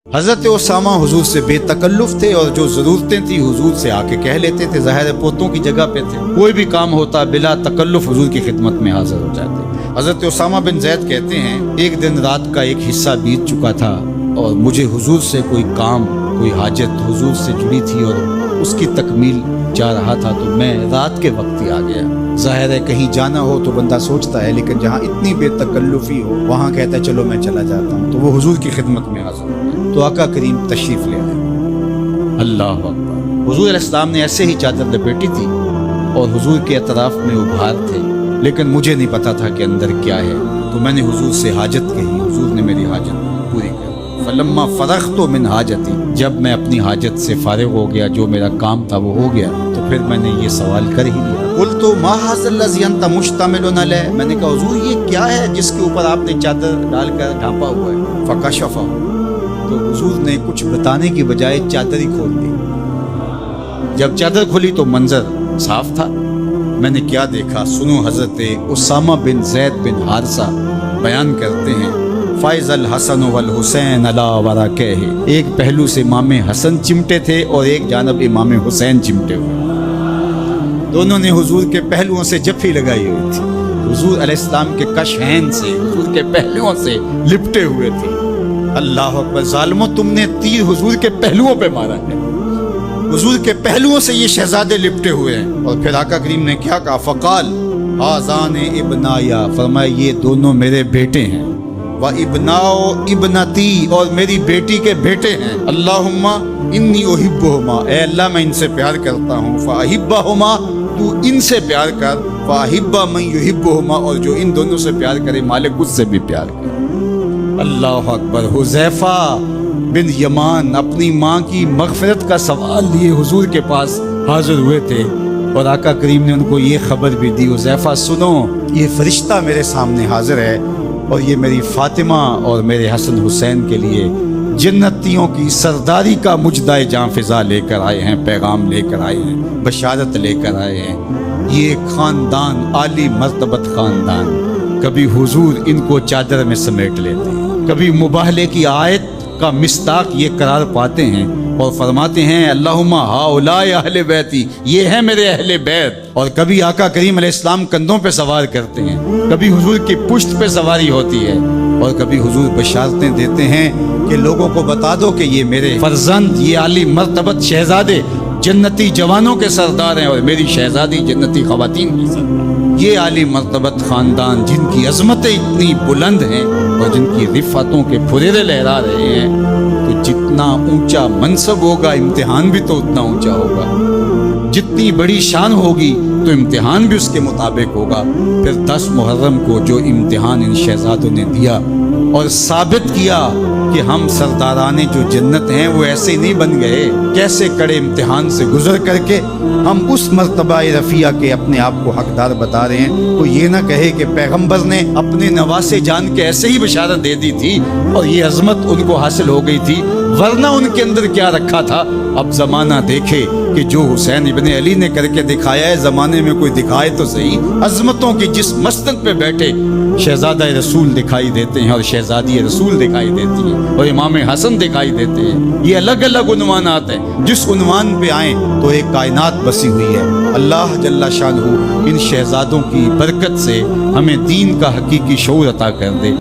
حضرت اسامہ حضور سے بے تکلف تھے اور جو ضرورتیں تھی حضور سے آ کے کہہ لیتے تھے، ظاہر پوتوں کی جگہ پہ تھے، کوئی بھی کام ہوتا بلا تکلف حضور کی خدمت میں حاضر ہو جاتے۔ حضرت اسامہ بن زید کہتے ہیں ایک دن رات کا ایک حصہ بیت چکا تھا اور مجھے حضور سے کوئی کام، کوئی حاجت حضور سے جڑی تھی اور اس کی تکمیل جا رہا تھا، تو میں رات کے وقت ہی آ گیا۔ ظاہر ہے کہیں جانا ہو تو بندہ سوچتا ہے، لیکن جہاں اتنی بے تکلفی ہو وہاں کہتا ہے چلو میں چلا جاتا ہوں، تو وہ حضور کی خدمت میں حاضر ہو گیا۔ تو آقا کریم تشریف لے آئے۔ اللہ اکبر۔ حضور علیہ السلام نے ایسے ہی چادر لپیٹی تھی اور حضور کے اطراف میں ابھار تھے، لیکن مجھے نہیں پتا تھا کہ اندر کیا ہے، تو میں نے حضور سے حاجت کہی، حضور نے میری حاجت پوری کر۔ فلما فرغت من حاجتی، جب میں اپنی حاجت سے فارغ ہو گیا، جو میرا کام تھا وہ ہو گیا، تو پھر میں نے یہ سوال کر ہی لیا۔ قلت ما ھذا الذی انت مشتمل علیہ، میں نے کہا حضور یہ کیا ہے جس کے اوپر آپ نے چادر ڈال کر ڈھانپا ہوا ہے؟ فکشف، تو حضور نے کچھ بتانے کی بجائے چادر ہی کھول دی۔ جب چادر کھلی تو منظر صاف تھا۔ میں نے کیا دیکھا سنو، حضرت اسامہ بن زید بن حارثہ بیان کرتے ہیں فائز الحسن والحسین علی ورقہ، ایک پہلو سے امام حسن چمٹے تھے اور ایک جانب امام حسین چمٹے ہوئے، دونوں نے حضور کے پہلوؤں سے جفی لگائی ہوئی تھی، حضور علیہ السلام کے کشہین سے، حضور کے پہلوؤں سے لپٹے ہوئے تھے۔ اللہ اکبر، ظالموں تم نے تیر حضور کے پہلوؤں پہ مارا ہے، حضور کے پہلوؤں سے یہ شہزادے لپٹے ہوئے ہیں۔ اور پھر آقا کریم نے کیا کہا؟ فقال ھذان ابنایا، فرمایا یہ دونوں میرے بیٹے ہیں، و ابناؤ ابنتی، اور میری بیٹی کے بیٹے ہیں۔ اللہم انی احبہما، اے اللہ میں ان سے پیار کرتا ہوں، فاحبہما، تو ان سے پیار کر، فاحب من یحبہما، اور جو ان دونوں سے پیار کرے مالک اس سے بھی پیار کرے۔ اللہ اکبر۔ حذیفہ بن یمان اپنی ماں کی مغفرت کا سوال لیے حضور کے پاس حاضر ہوئے تھے، اور آقا کریم نے ان کو یہ خبر بھی دی، حذیفہ سنو، یہ فرشتہ میرے سامنے حاضر ہے اور یہ میری فاطمہ اور میرے حسن حسین کے لیے جنتیوں کی سرداری کا مجدہ جاں فضا لے کر آئے ہیں، پیغام لے کر آئے ہیں، بشارت لے کر آئے ہیں۔ یہ خاندان عالی مرتبت خاندان، کبھی حضور ان کو چادر میں سمیٹ لیتے ہیں، کبھی مباہلے کی آیت کا مصداق یہ قرار پاتے ہیں اور فرماتے ہیں اللہم ہؤلاء اہل بیتی، یہ ہے میرے اہل بیت، اور کبھی آقا کریم علیہ السلام کندھوں پہ سوار کرتے ہیں، کبھی حضور کی پشت پہ سواری ہوتی ہے، اور کبھی حضور بشارتیں دیتے ہیں کہ لوگوں کو بتا دو کہ یہ میرے فرزند، یہ عالی مرتبت شہزادے جنتی جوانوں کے سردار ہیں اور میری شہزادی جنتی خواتین کی سردار۔ یہ عالی مرتبت خاندان جن کی عظمتیں اتنی بلند ہیں اور جن کی رفعتوں کے پھریرے لہرا رہے ہیں، تو جتنا اونچا منصب ہوگا امتحان بھی تو اتنا اونچا ہوگا، جتنی بڑی شان ہوگی تو امتحان بھی اس کے مطابق ہوگا۔ پھر 10 محرم کو جو امتحان ان شہزادوں نے دیا اور ثابت کیا کہ ہم سرداران جو جنت ہیں وہ ایسے ہی نہیں بن گئے، کیسے کڑے امتحان سے گزر کر کے ہم اس مرتبہ رفیع کے اپنے آپ کو حقدار بتا رہے ہیں۔ تو یہ نہ کہے کہ پیغمبر نے اپنے نواسے جان کے ایسے ہی بشارت دے دی تھی اور یہ عظمت ان کو حاصل ہو گئی تھی، ورنہ ان کے اندر کیا رکھا تھا۔ اب زمانہ دیکھے کہ جو حسین ابن علی نے کر کے دکھایا ہے، زمانے میں کوئی دکھائے تو صحیح۔ عظمتوں کی جس مسند پہ بیٹھے شہزادہ رسول دکھائی دیتے ہیں اور شہزادی رسول دکھائی دیتی ہیں اور امام حسن دکھائی دیتے ہیں، یہ الگ الگ عنوانات ہیں، جس عنوان پہ آئیں تو ایک کائنات بسی ہوئی ہے۔ اللہ جل شانہ ان شہزادوں کی برکت سے ہمیں دین کا حقیقی شعور عطا کر دے۔